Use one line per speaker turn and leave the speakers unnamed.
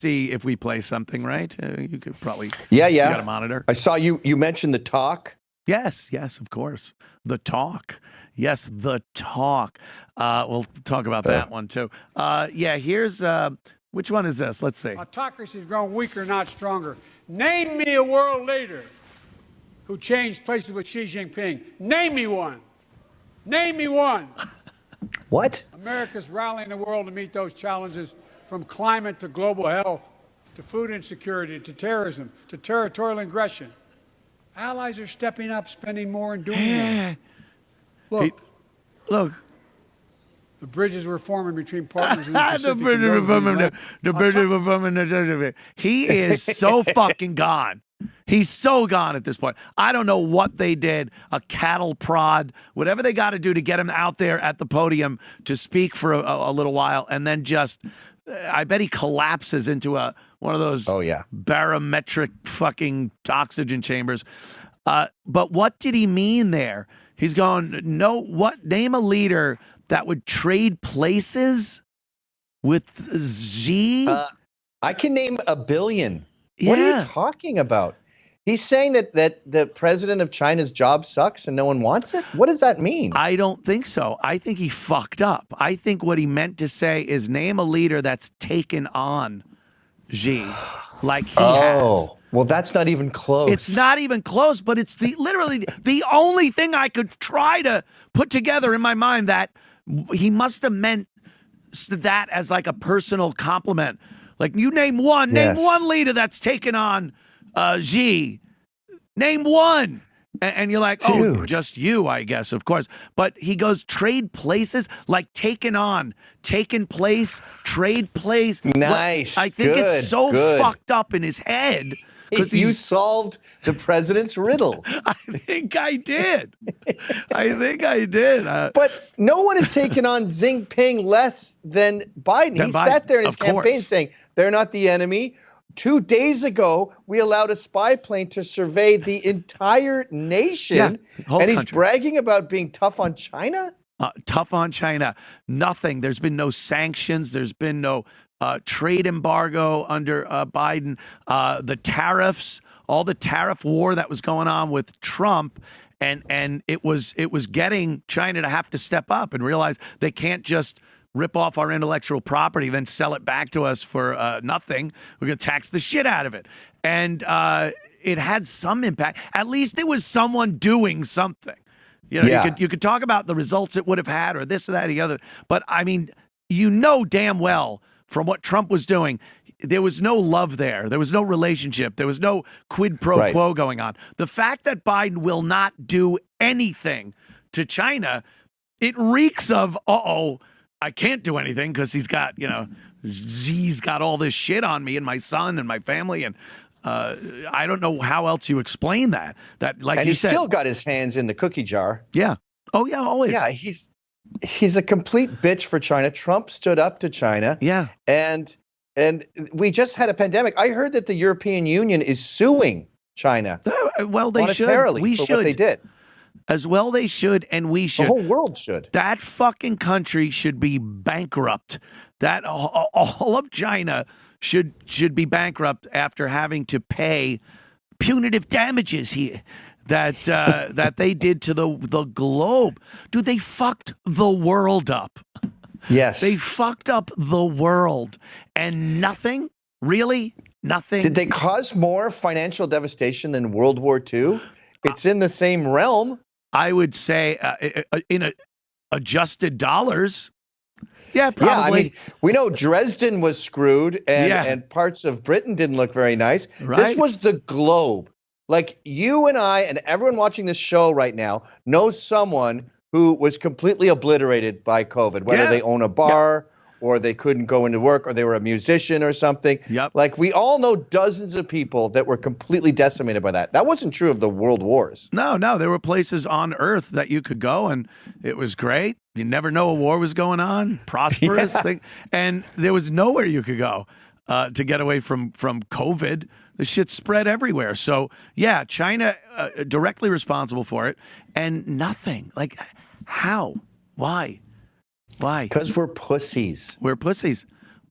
see if we play something, right? You could probably.
Yeah.
You got a monitor.
I saw you mentioned the talk.
Yes, of course. The talk. Yes, the talk. We'll talk about that one too. Here's which one is this? Let's see.
Autocracy has grown weaker, not stronger. Name me a world leader who changed places with Xi Jinping. Name me one. Name me one.
What?
America's rallying the world to meet those challenges, from climate to global health, to food insecurity, to terrorism, to territorial aggression. Allies are stepping up, spending more, and doing more.
Look.
The bridges were forming between partners in the Pacific.
The bridges were forming. He is so fucking gone. He's so gone at this point. I don't know what they did, a cattle prod, whatever they got to do to get him out there at the podium to speak for a little while, and then just, I bet he collapses into one of those barometric fucking oxygen chambers. But what did he mean there? He's going, name a leader that would trade places with Xi?
I can name a billion.
Yeah.
What are you talking about? He's saying that the president of China's job sucks and no one wants it? What does that mean?
I don't think so. I think he fucked up. I think what he meant to say is name a leader that's taken on Xi like he has.
Well, that's not even close.
It's not even close, but it's literally the only thing I could try to put together in my mind that he must have meant that as like a personal compliment. Like, you name one leader that's taken on Xi. Name one. And you're like,
Dude.
Just you, I guess, of course. But he goes, trade places, like taken on, taken place, trade place.
Nice.
I think it's so fucked up in his head.
Because you solved the president's riddle.
I think I did.
But no one has taken on Xi Jinping less than Biden. He sat there in his campaign saying, they're not the enemy. 2 days ago, we allowed a spy plane to survey the entire nation. And he's bragging about being tough on China?
Tough on China. Nothing. There's been no sanctions. There's been no trade embargo under Biden. The tariffs, all the tariff war that was going on with Trump. And it was getting China to have to step up and realize they can't just rip off our intellectual property, then sell it back to us for nothing. We're going to tax the shit out of it. And it had some impact. At least it was someone doing something. You know, you could talk about the results it would have had or this or that or the other. But, I mean, damn well from what Trump was doing, there was no love there. There was no relationship. There was no quid pro quo going on. The fact that Biden will not do anything to China, it reeks of, I can't do anything because he's got, Xi's got all this shit on me and my son and my family. And I don't know how else you explain that.
And you said, still got his hands in the cookie jar.
Yeah. Oh, yeah, always.
Yeah, he's a complete bitch for China. Trump stood up to China.
Yeah.
And we just had a pandemic. I heard that the European Union is suing China.
Well, they should. We should.
What they did.
As well they should, and we should.
The whole world should.
That fucking country should be bankrupt. That all of China should be bankrupt after having to pay punitive damages here that they did to the globe. Dude, they fucked the world up.
Yes.
They fucked up the world. And nothing, really, nothing.
Did they cause more financial devastation than World War II? It's in the same realm.
I would say in adjusted dollars. Yeah, probably.
Yeah, I mean, we know Dresden was screwed and parts of Britain didn't look very nice.
Right.
This was the globe. Like, you and I and everyone watching this show right now knows someone who was completely obliterated by COVID, whether they own a bar or they couldn't go into work or they were a musician or something.
Yep.
Like, we all know dozens of people that were completely decimated by that. That wasn't true of the world wars.
No, there were places on Earth that you could go and it was great. You never know a war was going on, prosperous thing. And there was nowhere you could go to get away from COVID. The shit spread everywhere. So, yeah, China directly responsible for it and nothing. Like, how? Why?
Because we're pussies.
We're pussies.